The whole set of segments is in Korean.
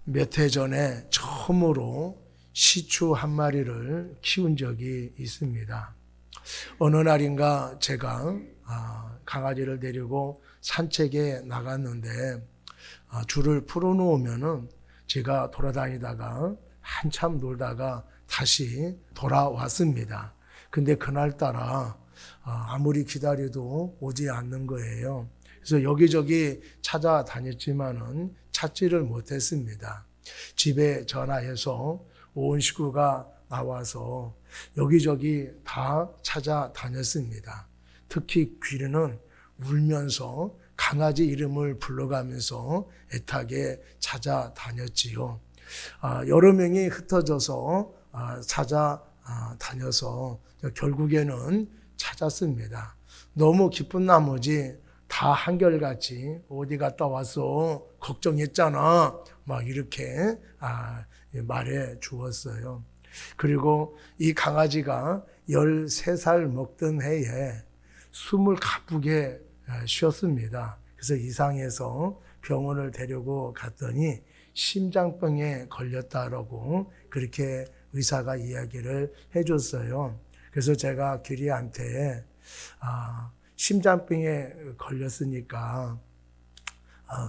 몇 해 전에 처음으로 시추 한 마리를 키운 적이 있습니다. 어느 날인가 제가 강아지를 데리고 산책에 나갔는데 줄을 풀어놓으면은 제가 돌아다니다가 한참 놀다가 다시 돌아왔습니다. 근데 그날따라 아무리 기다려도 오지 않는 거예요. 그래서 여기저기 찾아다녔지만은 찾지를 못했습니다. 집에 전화해서 온 식구가 나와서 여기저기 다 찾아다녔습니다. 특히 귀리는 울면서 강아지 이름을 불러가면서 애타게 찾아다녔지요. 여러 명이 흩어져서 찾아다녀서 결국에는 찾았습니다. 너무 기쁜 나머지 다 한결같이 어디 갔다 왔어? 걱정했잖아. 막 이렇게 말해 주었어요. 그리고 이 강아지가 13살 먹던 해에 숨을 가쁘게 쉬었습니다. 그래서 이상해서 병원을 데리고 갔더니 심장병에 걸렸다라고 그렇게 의사가 이야기를 해줬어요. 그래서 제가 규리한테 심장병에 걸렸으니까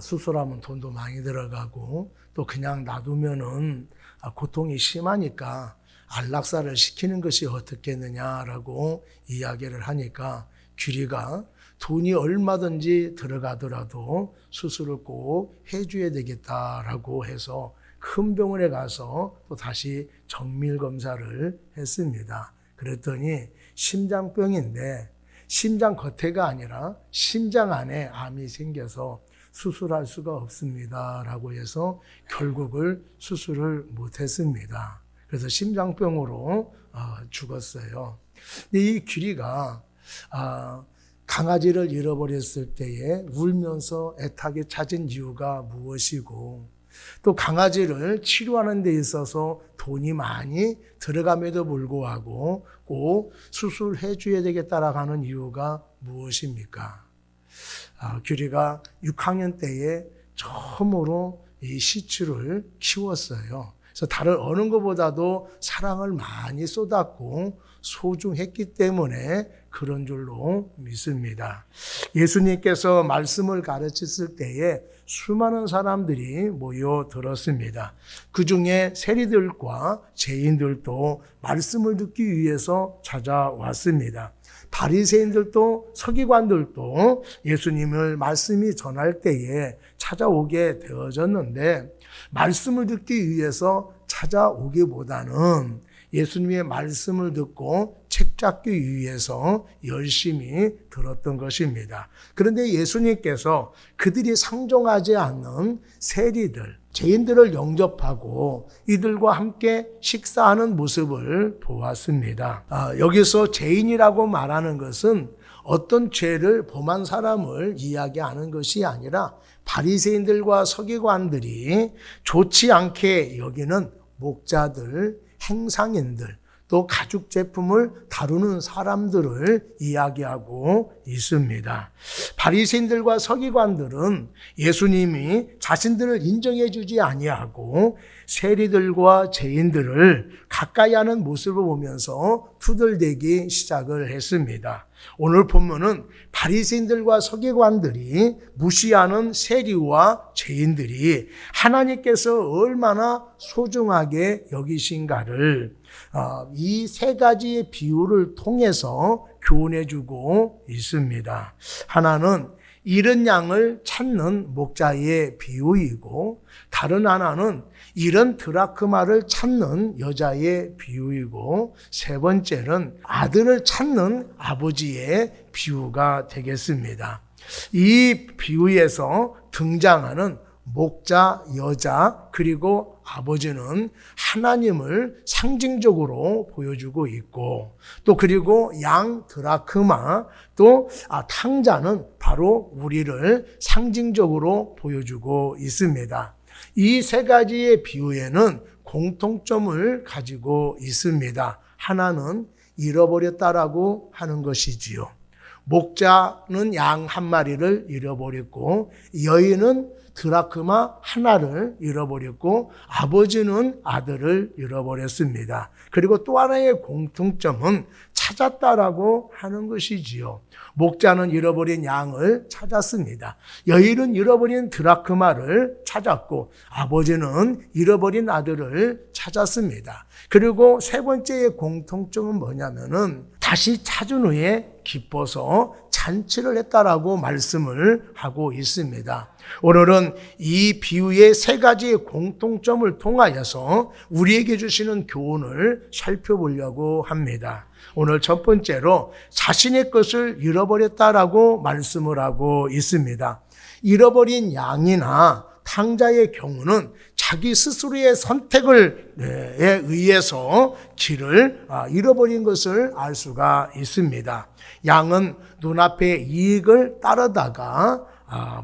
수술하면 돈도 많이 들어가고 또 그냥 놔두면은 고통이 심하니까 안락사를 시키는 것이 어떻겠느냐라고 이야기를 하니까 규리가 돈이 얼마든지 들어가더라도 수술을 꼭 해줘야 되겠다라고 해서 큰 병원에 가서 또 다시 정밀 검사를 했습니다. 그랬더니 심장병인데 심장 겉에가 아니라 심장 안에 암이 생겨서 수술할 수가 없습니다 라고 해서 결국을 수술을 못했습니다. 그래서 심장병으로 죽었어요. 근데 이 규리가 강아지를 잃어버렸을 때에 울면서 애타게 찾은 이유가 무엇이고 또 강아지를 치료하는 데 있어서 돈이 많이 들어감에도 불구하고 꼭 수술해 줘야 되겠다라고 하는 이유가 무엇입니까? 규리가 6학년 때에 처음으로 이 시추를 키웠어요. 그래서 다른 어느 것보다도 사랑을 많이 쏟았고 소중했기 때문에 그런 줄로 믿습니다. 예수님께서 말씀을 가르쳤을 때에 수많은 사람들이 모여들었습니다. 그 중에 세리들과 죄인들도 말씀을 듣기 위해서 찾아왔습니다. 바리새인들도 서기관들도 예수님을 말씀이 전할 때에 찾아오게 되어졌는데 말씀을 듣기 위해서 찾아오기보다는 예수님의 말씀을 듣고 책 잡기 위해서 열심히 들었던 것입니다. 그런데 예수님께서 그들이 상종하지 않는 세리들, 죄인들을 영접하고 이들과 함께 식사하는 모습을 보았습니다. 여기서 죄인이라고 말하는 것은 어떤 죄를 범한 사람을 이야기하는 것이 아니라 바리새인들과 서기관들이 좋지 않게 여기는 목자들, 행상인들, 또 가죽 제품을 다루는 사람들을 이야기하고 있습니다. 바리새인들과 서기관들은 예수님이 자신들을 인정해 주지 아니하고 세리들과 죄인들을 가까이 하는 모습을 보면서 투덜대기 시작을 했습니다. 오늘 본문은 바리새인들과 서기관들이 무시하는 세리와 죄인들이 하나님께서 얼마나 소중하게 여기신가를 이 세 가지의 비유를 통해서 교훈해주고 있습니다. 하나는 잃은 양을 찾는 목자의 비유이고 다른 하나는 잃은 드라크마를 찾는 여자의 비유이고 세 번째는 아들을 찾는 아버지의 비유가 되겠습니다. 이 비유에서 등장하는 목자, 여자, 그리고 아버지는 하나님을 상징적으로 보여주고 있고 또 그리고 양 드라크마 또 탕자는 바로 우리를 상징적으로 보여주고 있습니다. 이 세 가지의 비유에는 공통점을 가지고 있습니다. 하나는 잃어버렸다라고 하는 것이지요. 목자는 양 한 마리를 잃어버렸고 여인은 드라크마 하나를 잃어버렸고 아버지는 아들을 잃어버렸습니다. 그리고 또 하나의 공통점은 찾았다라고 하는 것이지요. 목자는 잃어버린 양을 찾았습니다. 여인은 잃어버린 드라크마를 찾았고 아버지는 잃어버린 아들을 찾았습니다. 그리고 세 번째의 공통점은 뭐냐면은 다시 찾은 후에 기뻐서 잔치를 했다라고 말씀을 하고 있습니다. 오늘은 이 비유의 세 가지의 공통점을 통하여서 우리에게 주시는 교훈을 살펴보려고 합니다. 오늘 첫 번째로 자신의 것을 잃어버렸다라고 말씀을 하고 있습니다. 잃어버린 양이나 탕자의 경우는 자기 스스로의 선택에 의해서 길을 잃어버린 것을 알 수가 있습니다. 양은 눈앞의 이익을 따르다가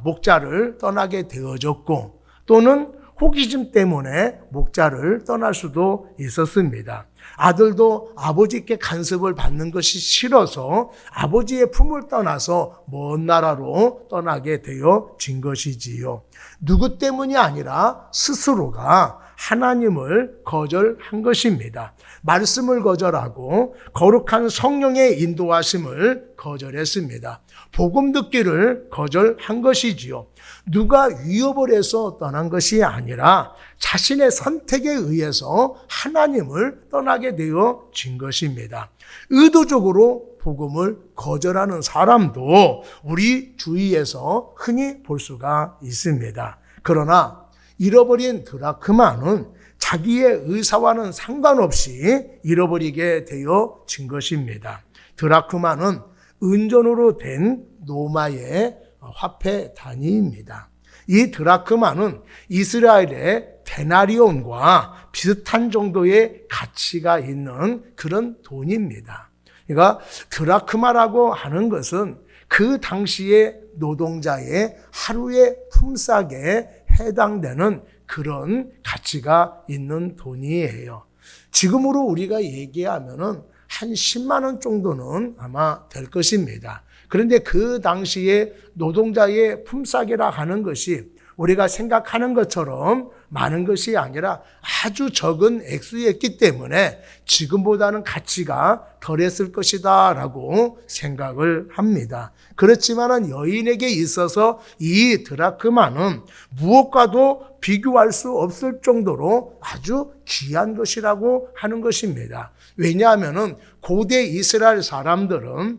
목자를 떠나게 되어졌고 또는 호기심 때문에 목자를 떠날 수도 있었습니다. 아들도 아버지께 간섭을 받는 것이 싫어서 아버지의 품을 떠나서 먼 나라로 떠나게 되어진 것이지요. 누구 때문이 아니라 스스로가 하나님을 거절한 것입니다. 말씀을 거절하고 거룩한 성령의 인도하심을 거절했습니다. 복음 듣기를 거절한 것이지요. 누가 위협을 해서 떠난 것이 아니라 자신의 선택에 의해서 하나님을 떠나게 되어진 것입니다. 의도적으로 복음을 거절하는 사람도 우리 주위에서 흔히 볼 수가 있습니다. 그러나 잃어버린 드라크마는 자기의 의사와는 상관없이 잃어버리게 되어진 것입니다. 드라크마는 은전으로 된 로마의 화폐 단위입니다. 이 드라크마는 이스라엘의 데나리온과 비슷한 정도의 가치가 있는 그런 돈입니다. 그러니까 드라크마라고 하는 것은 그 당시의 노동자의 하루의 품삯에 해당되는 그런 가치가 있는 돈이에요. 지금으로 우리가 얘기하면은 한 10만 원 정도는 아마 될 것입니다. 그런데 그 당시에 노동자의 품삯이라 하는 것이 우리가 생각하는 것처럼 많은 것이 아니라 아주 적은 액수였기 때문에 지금보다는 가치가 덜했을 것이다 라고 생각을 합니다. 그렇지만 여인에게 있어서 이 드라크마는 무엇과도 비교할 수 없을 정도로 아주 귀한 것이라고 하는 것입니다. 왜냐하면 고대 이스라엘 사람들은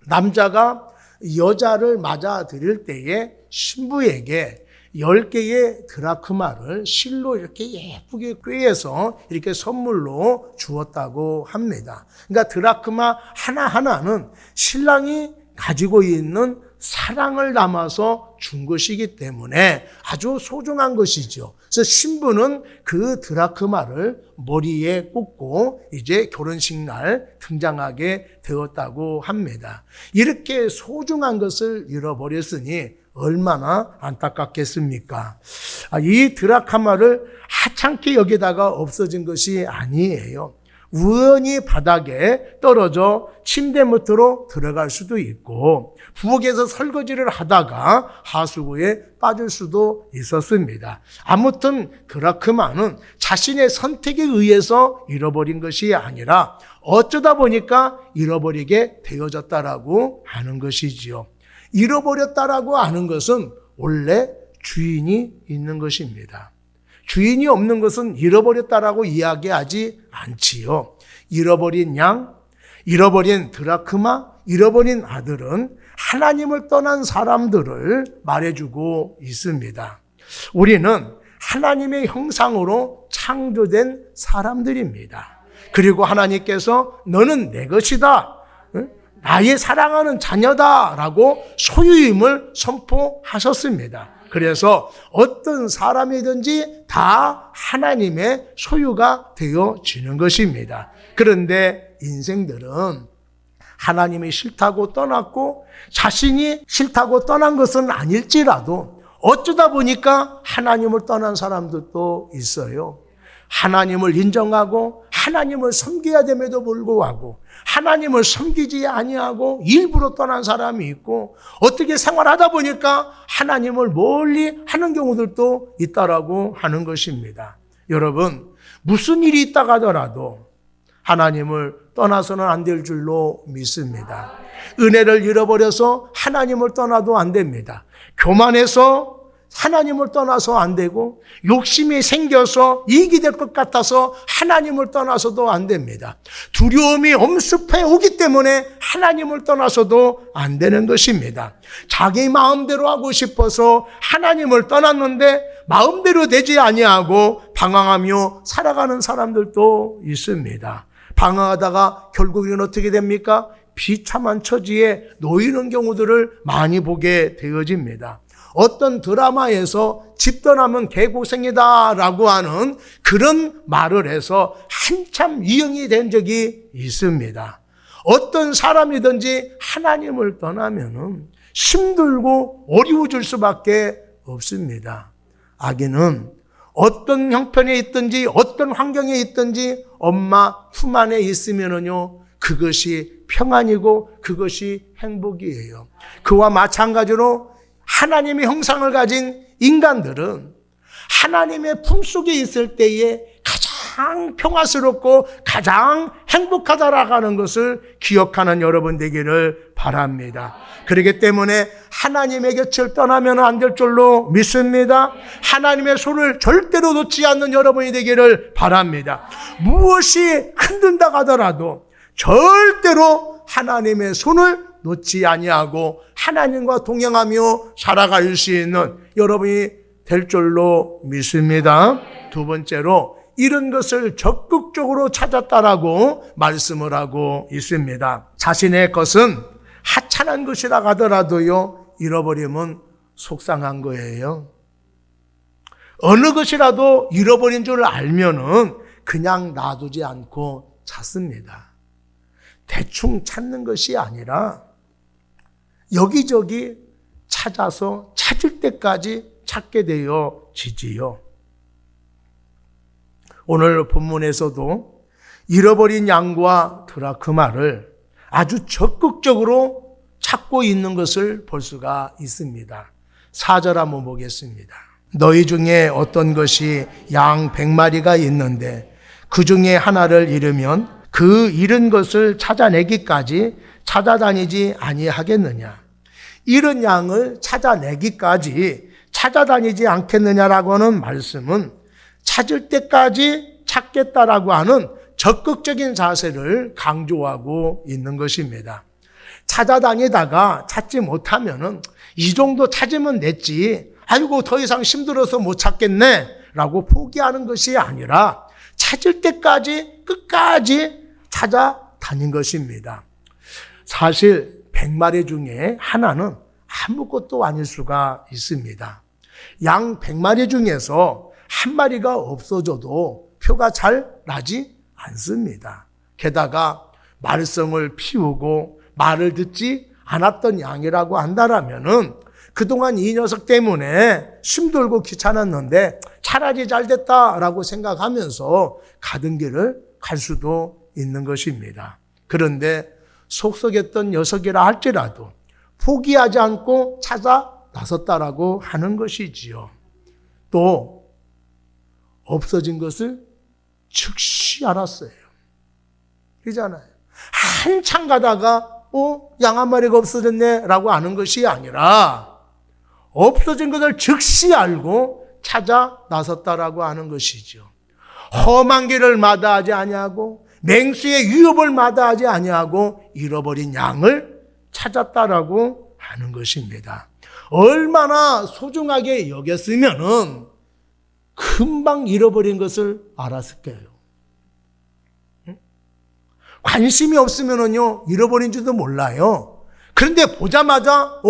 남자가 여자를 맞아들일 때에 신부에게 10개의 드라크마를 실로 이렇게 예쁘게 꿰어서 이렇게 선물로 주었다고 합니다. 그러니까 드라크마 하나하나는 신랑이 가지고 있는 사랑을 담아서 준 것이기 때문에 아주 소중한 것이죠. 그래서 신부는 그 드라크마를 머리에 꽂고 이제 결혼식 날 등장하게 되었다고 합니다. 이렇게 소중한 것을 잃어버렸으니 얼마나 안타깝겠습니까? 이 드라크마를 하찮게 여기다가 없어진 것이 아니에요. 우연히 바닥에 떨어져 침대 밑으로 들어갈 수도 있고 부엌에서 설거지를 하다가 하수구에 빠질 수도 있었습니다. 아무튼 드라크마는 자신의 선택에 의해서 잃어버린 것이 아니라 어쩌다 보니까 잃어버리게 되어졌다라고 하는 것이지요. 잃어버렸다라고 하는 것은 원래 주인이 있는 것입니다. 주인이 없는 것은 잃어버렸다라고 이야기하지 않지요. 잃어버린 양, 잃어버린 드라크마, 잃어버린 아들은 하나님을 떠난 사람들을 말해주고 있습니다. 우리는 하나님의 형상으로 창조된 사람들입니다. 그리고 하나님께서 너는 내 것이다, 나의 사랑하는 자녀다라고 소유임을 선포하셨습니다. 그래서 어떤 사람이든지 다 하나님의 소유가 되어지는 것입니다. 그런데 인생들은 하나님이 싫다고 떠났고 자신이 싫다고 떠난 것은 아닐지라도 어쩌다 보니까 하나님을 떠난 사람들도 있어요. 하나님을 인정하고 하나님을 섬겨야 됨에도 불구하고 하나님을 섬기지 아니하고 일부러 떠난 사람이 있고 어떻게 생활하다 보니까 하나님을 멀리 하는 경우들도 있다라고 하는 것입니다. 여러분, 무슨 일이 있다가 하더라도 하나님을 떠나서는 안 될 줄로 믿습니다. 은혜를 잃어버려서 하나님을 떠나도 안 됩니다. 교만해서 하나님을 떠나서 안 되고 욕심이 생겨서 이익이 될 것 같아서 하나님을 떠나서도 안 됩니다. 두려움이 엄습해 오기 때문에 하나님을 떠나서도 안 되는 것입니다. 자기 마음대로 하고 싶어서 하나님을 떠났는데 마음대로 되지 아니하고 방황하며 살아가는 사람들도 있습니다. 방황하다가 결국에는 어떻게 됩니까? 비참한 처지에 놓이는 경우들을 많이 보게 되어집니다. 어떤 드라마에서 집 떠나면 개고생이다라고 하는 그런 말을 해서 한참 유행이 된 적이 있습니다. 어떤 사람이든지 하나님을 떠나면 힘들고 어려워질 수밖에 없습니다. 아기는 어떤 형편에 있든지 어떤 환경에 있든지 엄마 품 안에 있으면은요, 그것이 평안이고 그것이 행복이에요. 그와 마찬가지로 하나님의 형상을 가진 인간들은 하나님의 품속에 있을 때에 가장 평화스럽고 가장 행복하다라고 하는 것을 기억하는 여러분 되기를 바랍니다. 그렇기 때문에 하나님의 곁을 떠나면 안 될 줄로 믿습니다. 하나님의 손을 절대로 놓지 않는 여러분이 되기를 바랍니다. 무엇이 흔든다 하더라도 절대로 하나님의 손을 놓지 아니하고 하나님과 동행하며 살아갈 수 있는 여러분이 될 줄로 믿습니다. 두 번째로 이런 것을 적극적으로 찾았다라고 말씀을 하고 있습니다. 자신의 것은 하찮은 것이라 하더라도요, 잃어버리면 속상한 거예요. 어느 것이라도 잃어버린 줄 알면은 그냥 놔두지 않고 찾습니다. 대충 찾는 것이 아니라 여기저기 찾아서 찾을 때까지 찾게 되어지지요. 오늘 본문에서도 잃어버린 양과 드라크마를 아주 적극적으로 찾고 있는 것을 볼 수가 있습니다. 4절 한번 보겠습니다. 너희 중에 어떤 것이 양 100마리가 있는데 그 중에 하나를 잃으면 그 잃은 것을 찾아내기까지 찾아다니지 아니하겠느냐. 잃은 양을 찾아내기까지 찾아다니지 않겠느냐라고 하는 말씀은 찾을 때까지 찾겠다라고 하는 적극적인 자세를 강조하고 있는 것입니다. 찾아다니다가 찾지 못하면은 이 정도 찾으면 됐지, 아이고 더 이상 힘들어서 못 찾겠네 라고 포기하는 것이 아니라 찾을 때까지 끝까지 찾아다닌 것입니다. 사실 100마리 중에 하나는 아무것도 아닐 수가 있습니다. 양 100마리 중에서 한 마리가 없어져도 표가 잘 나지 않습니다. 게다가 말썽을 피우고 말을 듣지 않았던 양이라고 한다라면은 그동안 이 녀석 때문에 힘들고 귀찮았는데 차라리 잘 됐다라고 생각하면서 가던 길을 갈 수도 있는 것입니다. 그런데 속썩였던 녀석이라 할지라도 포기하지 않고 찾아 나섰다라고 하는 것이지요. 또 없어진 것을 즉시 알았어요. 그잖아요. 한참 가다가 양 한 마리가 없어졌네 라고 아는 것이 아니라 없어진 것을 즉시 알고 찾아 나섰다라고 하는 것이죠. 험한 길을 마다하지 아니하고 맹수의 위협을 마다하지 아니하고 잃어버린 양을 찾았다라고 하는 것입니다. 얼마나 소중하게 여겼으면은 금방 잃어버린 것을 알았을까요? 관심이 없으면은요, 잃어버린 줄도 몰라요. 그런데 보자마자,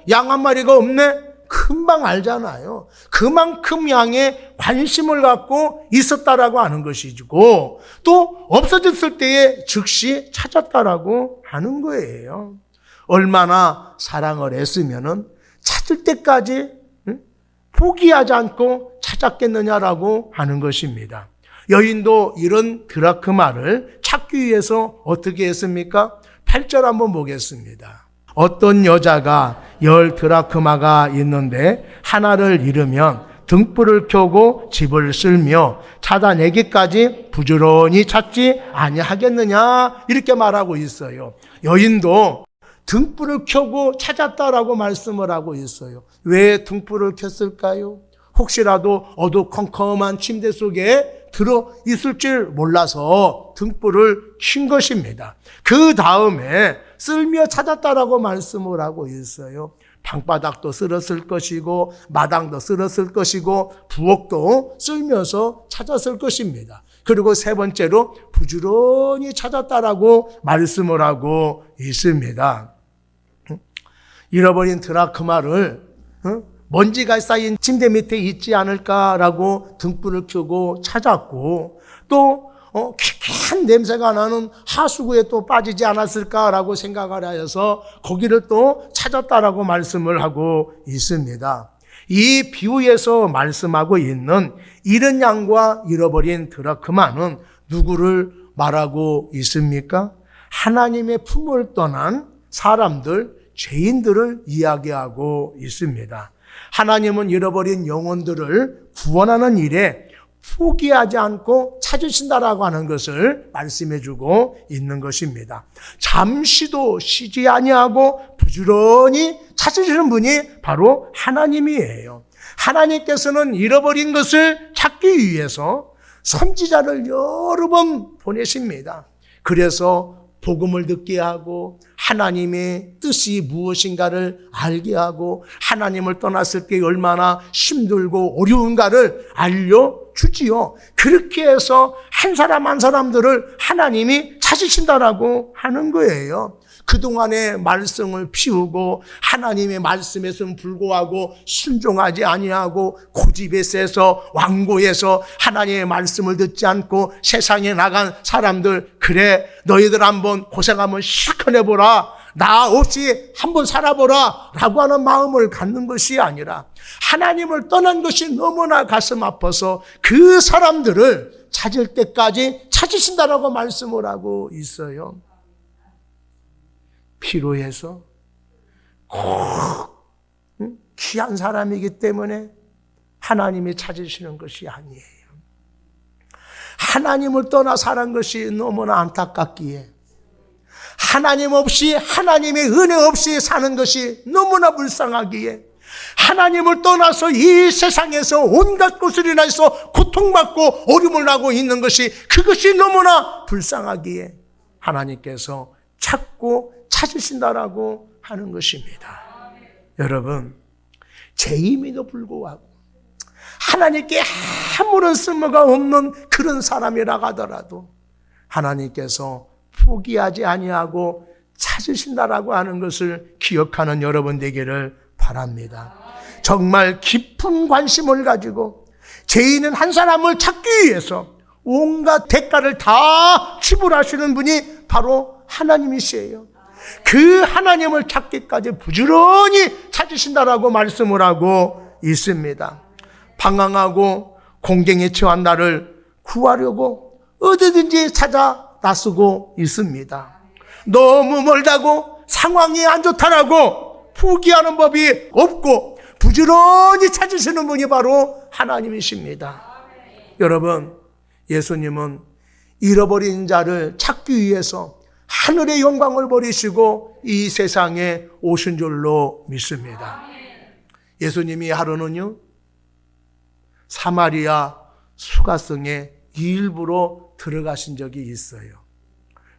양 한 마리가 없네? 금방 알잖아요. 그만큼 양에 관심을 갖고 있었다라고 하는 것이고, 또 없어졌을 때에 즉시 찾았다라고 하는 거예요. 얼마나 사랑을 했으면은 찾을 때까지 포기하지 않고 찾았겠느냐라고 하는 것입니다. 여인도 이런 드라크마를 찾기 위해서 어떻게 했습니까? 8절 한번 보겠습니다. 어떤 여자가 10 드라크마가 있는데 하나를 잃으면 등불을 켜고 집을 쓸며 찾아내기까지 부지런히 찾지 아니하겠느냐, 이렇게 말하고 있어요. 여인도 등불을 켜고 찾았다라고 말씀을 하고 있어요. 왜 등불을 켰을까요? 혹시라도 어두컴컴한 침대 속에 들어 있을 줄 몰라서 등불을 킨 것입니다. 그 다음에 쓸며 찾았다라고 말씀을 하고 있어요. 방바닥도 쓸었을 것이고 마당도 쓸었을 것이고 부엌도 쓸면서 찾았을 것입니다. 그리고 세 번째로 부지런히 찾았다라고 말씀을 하고 있습니다. 잃어버린 드라크마를 먼지가 쌓인 침대 밑에 있지 않을까라고 등불을 켜고 찾았고, 또 쾌쾌한 냄새가 나는 하수구에 또 빠지지 않았을까라고 생각을 하여서 거기를 또 찾았다라고 말씀을 하고 있습니다. 이 비유에서 말씀하고 있는 잃은 양과 잃어버린 드라크마는 누구를 말하고 있습니까? 하나님의 품을 떠난 사람들, 죄인들을 이야기하고 있습니다. 하나님은 잃어버린 영혼들을 구원하는 일에 포기하지 않고 찾으신다라고 하는 것을 말씀해 주고 있는 것입니다. 잠시도 쉬지 아니하고 부지런히 찾으시는 분이 바로 하나님이에요. 하나님께서는 잃어버린 것을 찾기 위해서 선지자를 여러 번 보내십니다. 그래서 복음을 듣게 하고 하나님의 뜻이 무엇인가를 알게 하고 하나님을 떠났을 때 얼마나 힘들고 어려운가를 알려주지요. 그렇게 해서 한 사람 한 사람들을 하나님이 찾으신다라고 하는 거예요. 그동안의 말씀을 피우고 하나님의 말씀에서는 불구하고 순종하지 아니하고 고집에 세서 완고해서 하나님의 말씀을 듣지 않고 세상에 나간 사람들, 그래 너희들 한번 고생 한번 실컷 해보라, 나 없이 한번 살아보라 라고 하는 마음을 갖는 것이 아니라 하나님을 떠난 것이 너무나 가슴 아파서 그 사람들을 찾을 때까지 찾으신다라고 말씀을 하고 있어요. 필요해서 꼭 귀한 사람이기 때문에 하나님이 찾으시는 것이 아니에요. 하나님을 떠나 사는 것이 너무나 안타깝기에, 하나님 없이, 하나님의 은혜 없이 사는 것이 너무나 불쌍하기에, 하나님을 떠나서 이 세상에서 온갖 것을 인해서 고통받고 어려움을 하고 있는 것이, 그것이 너무나 불쌍하기에 하나님께서 찾고 찾으신다라고 하는 것입니다. 여러분, 죄임에도 불구하고 하나님께 아무런 쓸모가 없는 그런 사람이라 하더라도 하나님께서 포기하지 아니하고 찾으신다라고 하는 것을 기억하는 여러분 되기를 바랍니다. 정말 깊은 관심을 가지고 죄인은 한 사람을 찾기 위해서 온갖 대가를 다 지불하시는 분이 바로 하나님이시에요. 그 하나님을 찾기까지 부지런히 찾으신다라고 말씀을 하고 있습니다. 방황하고 공경에 처한 나를 구하려고 어디든지 찾아 나서고 있습니다. 너무 멀다고, 상황이 안 좋다라고 포기하는 법이 없고 부지런히 찾으시는 분이 바로 하나님이십니다. 여러분, 예수님은 잃어버린 자를 찾기 위해서 하늘의 영광을 버리시고 이 세상에 오신 줄로 믿습니다. 예수님이 하루는요, 사마리아 수가성에 일부러 들어가신 적이 있어요.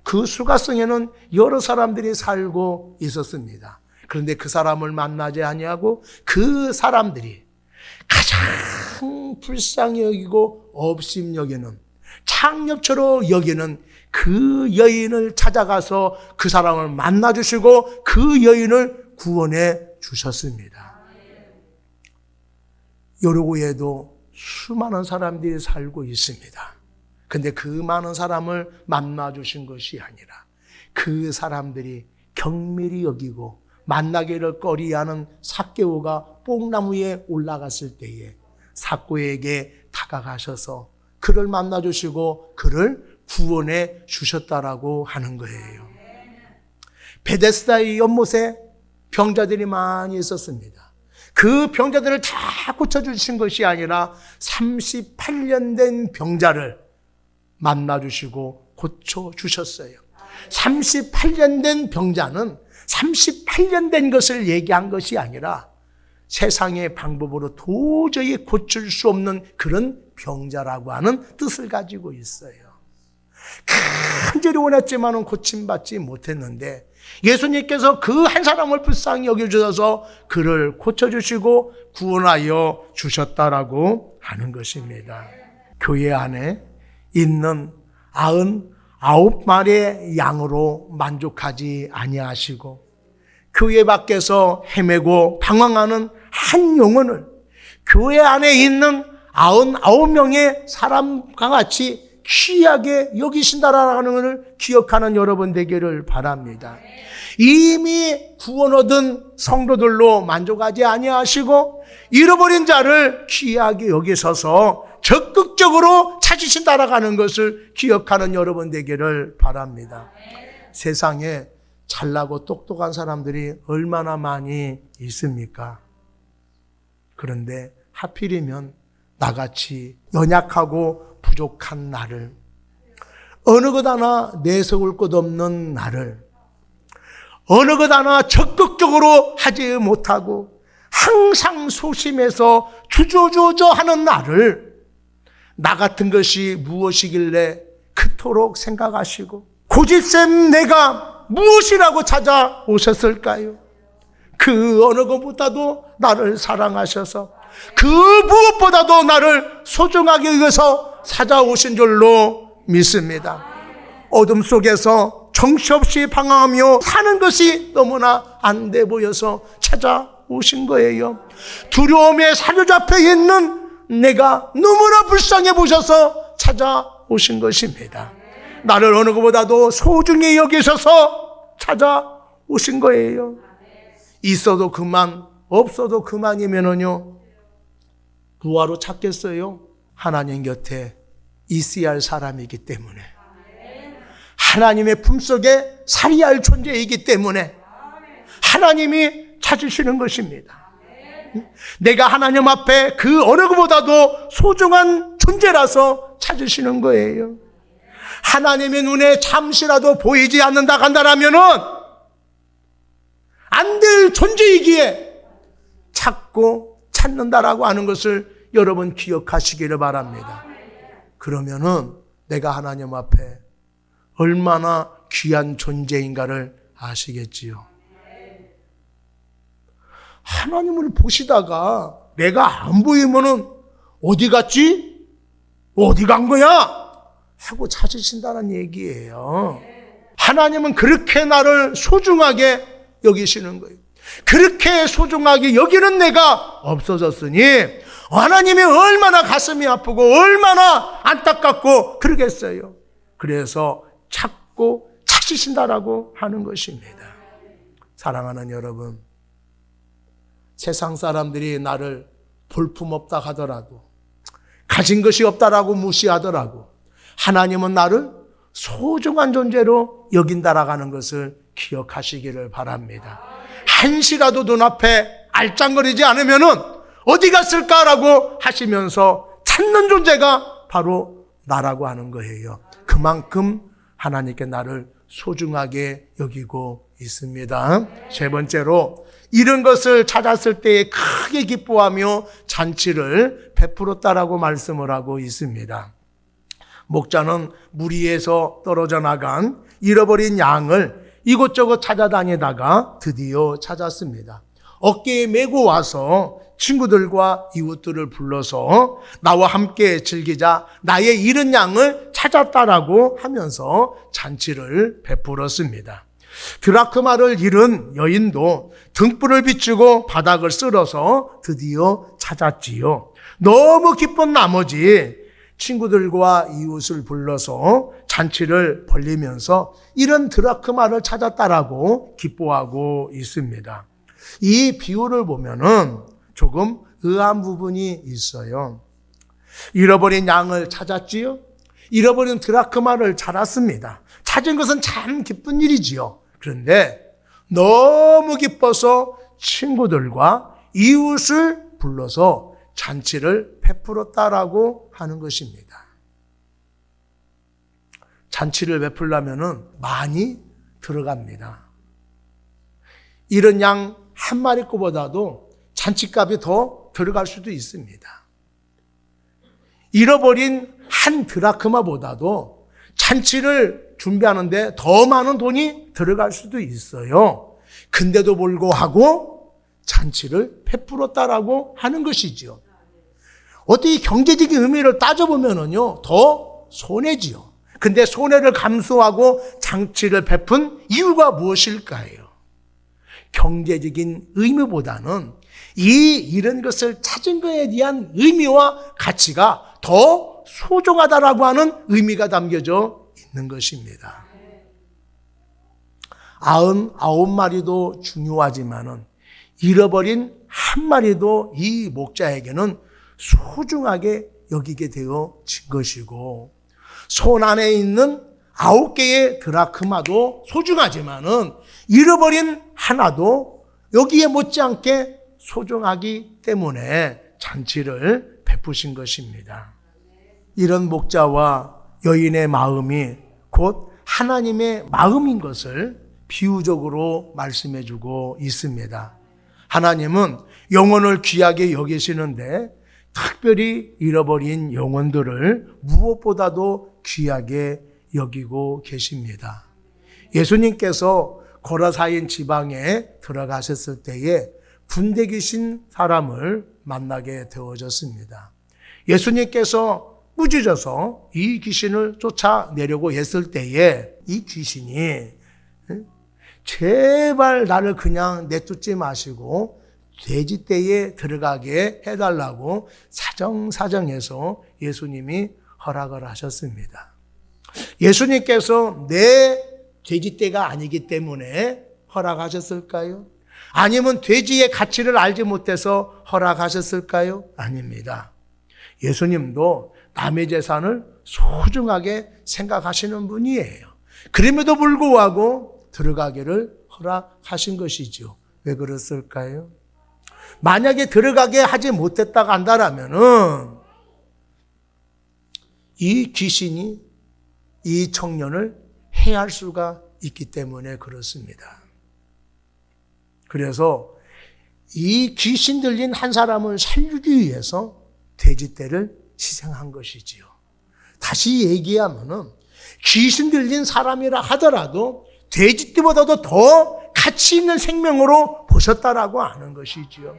그 수가성에는 여러 사람들이 살고 있었습니다. 그런데 그 사람을 만나지 아니하고 그 사람들이 가장 불쌍히 여기고 업심 여기는, 창녀처럼 여기는 그 여인을 찾아가서 그 사람을 만나주시고 그 여인을 구원해 주셨습니다. 여로구에도 수많은 사람들이 살고 있습니다. 근데 그 많은 사람을 만나주신 것이 아니라 그 사람들이 경밀히 여기고 만나기를 꺼리하는 삭개오가 뽕나무에 올라갔을 때에 삭개오에게 다가가셔서 그를 만나주시고 그를 구원해 주셨다라고 하는 거예요. 베데스다의 연못에 병자들이 많이 있었습니다. 그 병자들을 다 고쳐주신 것이 아니라 38년 된 병자를 만나주시고 고쳐주셨어요. 38년 된 병자는 38년 된 것을 얘기한 것이 아니라 세상의 방법으로 도저히 고칠 수 없는 그런 병자라고 하는 뜻을 가지고 있어요. 간절히 원했지만 고침받지 못했는데 예수님께서 그 한 사람을 불쌍히 여겨주셔서 그를 고쳐주시고 구원하여 주셨다라고 하는 것입니다. 교회 안에 있는 99마리의 양으로 만족하지 아니하시고 교회 밖에서 헤매고 방황하는 한 영혼을 교회 안에 있는 99명의 사람과 같이 귀하게 여기신다라는 것을 기억하는 여러분 되기를 바랍니다. 이미 구원 얻은 성도들로 만족하지 아니하시고 잃어버린 자를 귀하게 여기셔서 적극적으로 찾으신다라는 것을 기억하는 여러분 되기를 바랍니다. 세상에 잘나고 똑똑한 사람들이 얼마나 많이 있습니까? 그런데 하필이면 나같이 연약하고 부족한 나를, 어느 것 하나 내세울 것 없는 나를, 어느 것 하나 적극적으로 하지 못하고 항상 소심해서 주저주저 하는 나를, 나 같은 것이 무엇이길래 그토록 생각하시고 고집센 내가 무엇이라고 찾아오셨을까요? 그 어느 것보다도 나를 사랑하셔서 그 무엇보다도 나를 소중하게 여겨서 찾아오신 줄로 믿습니다. 어둠 속에서 정신없이 방황하며 사는 것이 너무나 안 돼 보여서 찾아오신 거예요. 두려움에 사로잡혀 있는 내가 너무나 불쌍해 보셔서 찾아오신 것입니다. 나를 어느 것보다도 소중히 여기셔서 찾아오신 거예요. 있어도 그만, 없어도 그만이면은요, 구하러 찾겠어요? 하나님 곁에 있어야 할 사람이기 때문에, 하나님의 품속에 살아야 할 존재이기 때문에 하나님이 찾으시는 것입니다. 내가 하나님 앞에 그 어느 것보다도 소중한 존재라서 찾으시는 거예요. 하나님의 눈에 잠시라도 보이지 않는다 간다라면은 안 될 존재이기에 찾고 찾는다라고 하는 것을 여러분 기억하시기를 바랍니다. 그러면은 내가 하나님 앞에 얼마나 귀한 존재인가를 아시겠지요. 하나님을 보시다가 내가 안 보이면은 어디 갔지? 어디 간 거야? 하고 찾으신다는 얘기예요. 하나님은 그렇게 나를 소중하게 여기시는 거예요. 그렇게 소중하게 여기는 내가 없어졌으니 하나님이 얼마나 가슴이 아프고 얼마나 안타깝고 그러겠어요. 그래서 찾고 찾으신다라고 하는 것입니다. 사랑하는 여러분, 세상 사람들이 나를 볼품없다 하더라도, 가진 것이 없다라고 무시하더라도 하나님은 나를 소중한 존재로 여긴다라고 하는 것을 기억하시기를 바랍니다. 한시라도 눈앞에 알짱거리지 않으면은 어디 갔을까라고 하시면서 찾는 존재가 바로 나라고 하는 거예요. 그만큼 하나님께 나를 소중하게 여기고 있습니다. 세 번째로, 이런 것을 찾았을 때에 크게 기뻐하며 잔치를 베풀었다라고 말씀을 하고 있습니다. 목자는 무리에서 떨어져 나간 잃어버린 양을 이곳저곳 찾아다니다가 드디어 찾았습니다. 어깨에 메고 와서 친구들과 이웃들을 불러서 나와 함께 즐기자, 나의 잃은 양을 찾았다라고 하면서 잔치를 베풀었습니다. 드라크마를 잃은 여인도 등불을 비추고 바닥을 쓸어서 드디어 찾았지요. 너무 기쁜 나머지 친구들과 이웃을 불러서 잔치를 벌리면서 이런 드라크마를 찾았다라고 기뻐하고 있습니다. 이 비유를 보면은 조금 의아한 부분이 있어요. 잃어버린 양을 찾았지요. 잃어버린 드라크마를 찾았습니다. 찾은 것은 참 기쁜 일이지요. 그런데 너무 기뻐서 친구들과 이웃을 불러서 잔치를 베풀었다라고 하는 것입니다. 잔치를 베풀려면 많이 들어갑니다. 이런 양 한 마리 거보다도 잔치값이 더 들어갈 수도 있습니다. 잃어버린 한 드라크마보다도 잔치를 준비하는데 더 많은 돈이 들어갈 수도 있어요. 근데도 불구하고 잔치를 베풀었다라고 하는 것이지요. 어떻게 경제적인 의미를 따져보면요, 더 손해지요. 근데 손해를 감수하고 잔치를 베푼 이유가 무엇일까요? 경제적인 의미보다는 이런 것을 찾은 것에 대한 의미와 가치가 더 소중하다라고 하는 의미가 담겨져 있는 것입니다. 99마리도 중요하지만은 잃어버린 한 마리도 이 목자에게는 소중하게 여기게 되어진 것이고, 손 안에 있는 9개의 드라크마도 소중하지만은 잃어버린 하나도 여기에 못지않게 소중하기 때문에 잔치를 베푸신 것입니다. 이런 목자와 여인의 마음이 곧 하나님의 마음인 것을 비유적으로 말씀해 주고 있습니다. 하나님은 영혼을 귀하게 여기시는데 특별히 잃어버린 영혼들을 무엇보다도 귀하게 여기고 계십니다. 예수님께서 고라사인 지방에 들어가셨을 때에 군대 귀신 사람을 만나게 되어졌습니다. 예수님께서 꾸짖어서 이 귀신을 쫓아내려고 했을 때에 이 귀신이 제발 나를 그냥 내쫓지 마시고 돼지떼에 들어가게 해달라고 사정사정해서 예수님이 허락을 하셨습니다. 예수님께서 내 돼지떼가 아니기 때문에 허락하셨을까요? 아니면 돼지의 가치를 알지 못해서 허락하셨을까요? 아닙니다. 예수님도 남의 재산을 소중하게 생각하시는 분이에요. 그럼에도 불구하고 들어가기를 허락하신 것이죠. 왜 그랬을까요? 만약에 들어가게 하지 못했다고 한다면은 이 귀신이 이 청년을 해할 수가 있기 때문에 그렇습니다. 그래서 이 귀신 들린 한 사람을 살리기 위해서 돼지떼를 희생한 것이지요. 다시 얘기하면은 귀신 들린 사람이라 하더라도 돼지떼보다도 더 가치 있는 생명으로 보셨다라고 하는 것이지요.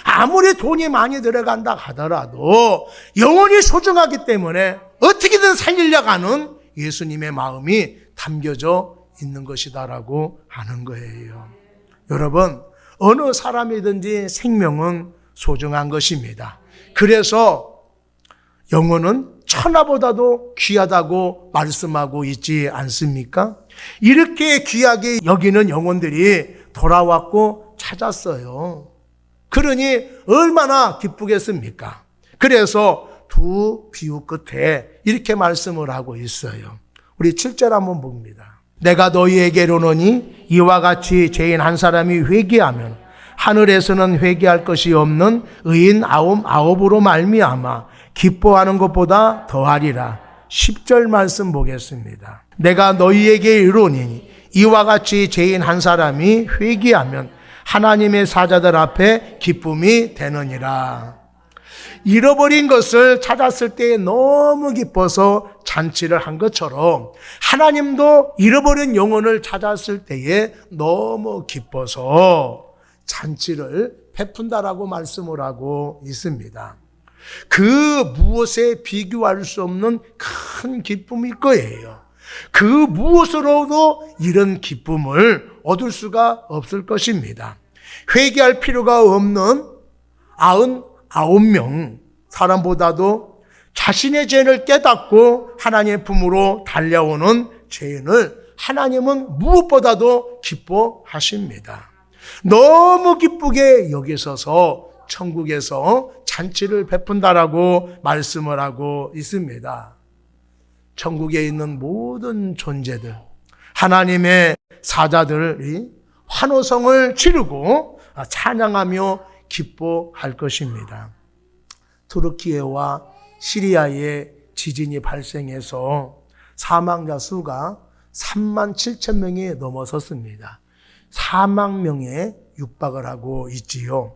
아무리 돈이 많이 들어간다 하더라도 영혼이 소중하기 때문에 어떻게든 살리려고 하는 예수님의 마음이 담겨져 있는 것이다라고 하는 거예요. 여러분, 어느 사람이든지 생명은 소중한 것입니다. 그래서 영혼은 천하보다도 귀하다고 말씀하고 있지 않습니까? 이렇게 귀하게 여기는 영혼들이 돌아왔고 찾았어요. 그러니 얼마나 기쁘겠습니까? 그래서 두 비유 끝에 이렇게 말씀을 하고 있어요. 우리 7절 한번 봅니다. 내가 너희에게 이르노니 이와 같이 죄인 한 사람이 회개하면 하늘에서는 회개할 것이 없는 의인 99으로 말미암아 기뻐하는 것보다 더하리라. 10절 말씀 보겠습니다. 내가 너희에게 이르노니 이와 같이 죄인 한 사람이 회개하면 하나님의 사자들 앞에 기쁨이 되느니라. 잃어버린 것을 찾았을 때 너무 기뻐서 잔치를 한 것처럼 하나님도 잃어버린 영혼을 찾았을 때에 너무 기뻐서 잔치를 베푼다라고 말씀을 하고 있습니다. 그 무엇에 비교할 수 없는 큰 기쁨일 거예요. 그 무엇으로도 이런 기쁨을 얻을 수가 없을 것입니다. 회개할 필요가 없는 99명 사람보다도 자신의 죄를 깨닫고 하나님의 품으로 달려오는 죄인을 하나님은 무엇보다도 기뻐하십니다. 너무 기쁘게 여기셔서 천국에서 잔치를 베푼다라고 말씀을 하고 있습니다. 천국에 있는 모든 존재들, 하나님의 사자들이 환호성을 지르고 찬양하며 기뻐할 것입니다. 투르키예와 시리아에 지진이 발생해서 사망자 수가 3만 7천 명이 넘어섰습니다. 4만 명에 육박을 하고 있지요.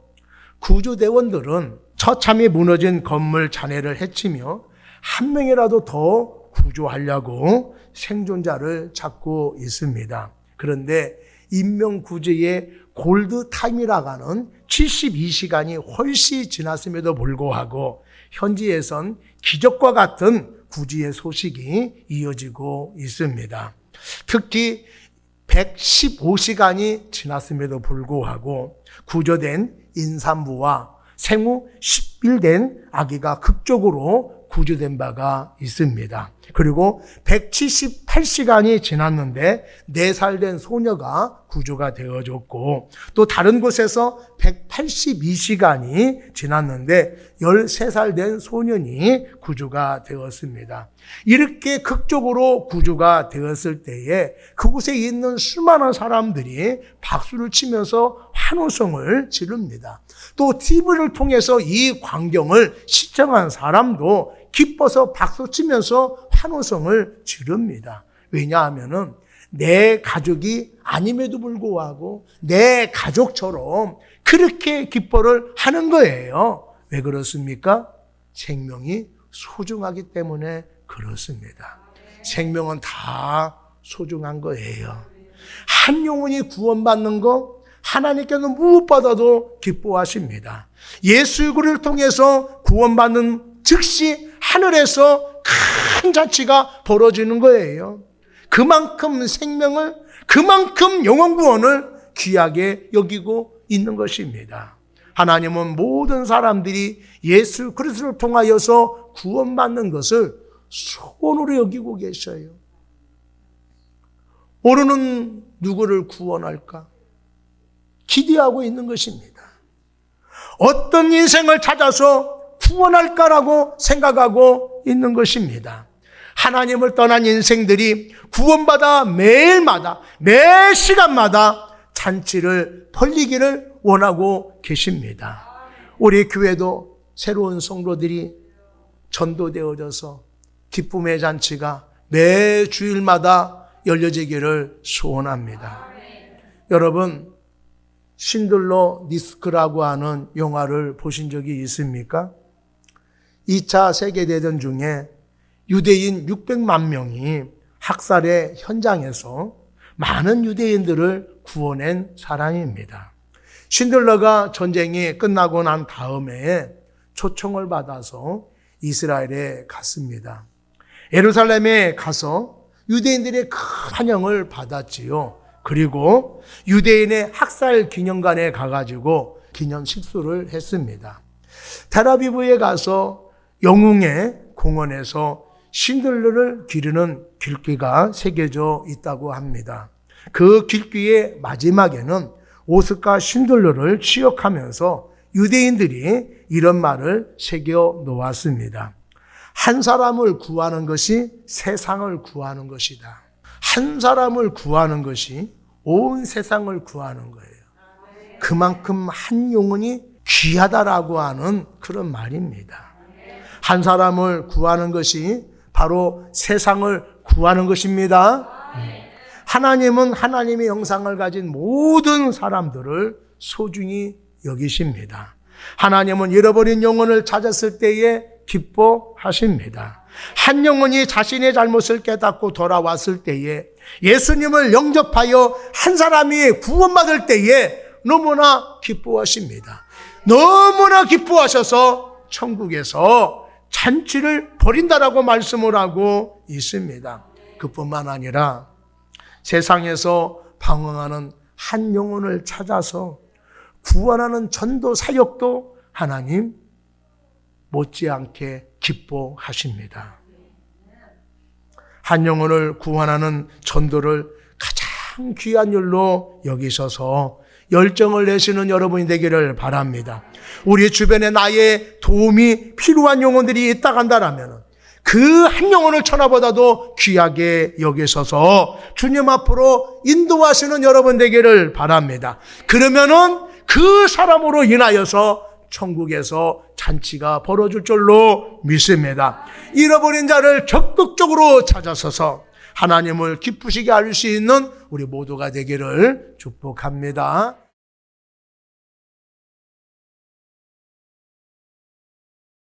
구조대원들은 처참히 무너진 건물 잔해를 헤치며 한 명이라도 더 구조하려고 생존자를 찾고 있습니다. 그런데 인명구조의 골드타임이라고 하는 72시간이 훨씬 지났음에도 불구하고 현지에선 기적과 같은 구조의 소식이 이어지고 있습니다. 특히 115시간이 지났음에도 불구하고 구조된 임산부와 생후 10일 된 아기가 극적으로 구조된 바가 있습니다. 그리고 178시간이 지났는데 4살 된 소녀가 구조가 되어졌고, 또 다른 곳에서 182시간이 지났는데 13살 된 소년이 구조가 되었습니다. 이렇게 극적으로 구조가 되었을 때에 그곳에 있는 수많은 사람들이 박수를 치면서 환호성을 지릅니다. 또 TV를 통해서 이 광경을 시청한 사람도 기뻐서 박수치면서 환호성을 지릅니다. 왜냐하면은 내 가족이 아님에도 불구하고 내 가족처럼 그렇게 기뻐를 하는 거예요. 왜 그렇습니까? 생명이 소중하기 때문에 그렇습니다. 생명은 다 소중한 거예요. 한 영혼이 구원받는 거 하나님께는 무엇보다도 기뻐하십니다. 예수 그리스도를 통해서 구원받는 즉시 하늘에서 큰 잔치가 벌어지는 거예요. 그만큼 생명을, 그만큼 영혼 구원을 귀하게 여기고 있는 것입니다. 하나님은 모든 사람들이 예수 그리스도를 통하여서 구원받는 것을 소원으로 여기고 계셔요. 오늘은 누구를 구원할까? 기대하고 있는 것입니다. 어떤 인생을 찾아서 구원할까라고 생각하고 있는 것입니다. 하나님을 떠난 인생들이 구원받아 매일마다, 매 시간마다 잔치를 벌리기를 원하고 계십니다. 우리 교회도 새로운 성도들이 전도되어져서 기쁨의 잔치가 매 주일마다 열려지기를 소원합니다. 여러분, 신들러 리스크라고 하는 영화를 보신 적이 있습니까? 2차 세계대전 중에 유대인 600만 명이 학살의 현장에서 많은 유대인들을 구원한 사람입니다. 신들러가 전쟁이 끝나고 난 다음에 초청을 받아서 이스라엘에 갔습니다. 예루살렘에 가서 유대인들의 큰 환영을 받았지요. 그리고 유대인의 학살 기념관에 가가지고 기념 식수를 했습니다. 텔아비브에 가서 영웅의 공원에서 신들러를 기르는 길귀가 새겨져 있다고 합니다. 그 길귀의 마지막에는 오스카 신들러를 취역하면서 유대인들이 이런 말을 새겨 놓았습니다. 한 사람을 구하는 것이 세상을 구하는 것이다. 한 사람을 구하는 것이 온 세상을 구하는 거예요. 그만큼 한 영혼이 귀하다라고 하는 그런 말입니다. 한 사람을 구하는 것이 바로 세상을 구하는 것입니다. 하나님은 하나님의 형상을 가진 모든 사람들을 소중히 여기십니다. 하나님은 잃어버린 영혼을 찾았을 때에 기뻐하십니다. 한 영혼이 자신의 잘못을 깨닫고 돌아왔을 때에 예수님을 영접하여 한 사람이 구원받을 때에 너무나 기뻐하십니다. 너무나 기뻐하셔서 천국에서 잔치를 벌인다라고 말씀을 하고 있습니다. 그뿐만 아니라 세상에서 방황하는 한 영혼을 찾아서 구원하는 전도 사역도 하나님 못지않게 기뻐하십니다. 한 영혼을 구원하는 전도를 가장 귀한 일로 여기셔서 열정을 내시는 여러분이 되기를 바랍니다. 우리 주변에 나의 도움이 필요한 영혼들이 있다 간다라면 그 한 영혼을 천하보다도 귀하게 여기셔서 주님 앞으로 인도하시는 여러분 되기를 바랍니다. 그러면은 그 사람으로 인하여서 천국에서 잔치가 벌어질 줄로 믿습니다. 잃어버린 자를 적극적으로 찾아서서 하나님을 기쁘시게 할 수 있는 우리 모두가 되기를 축복합니다.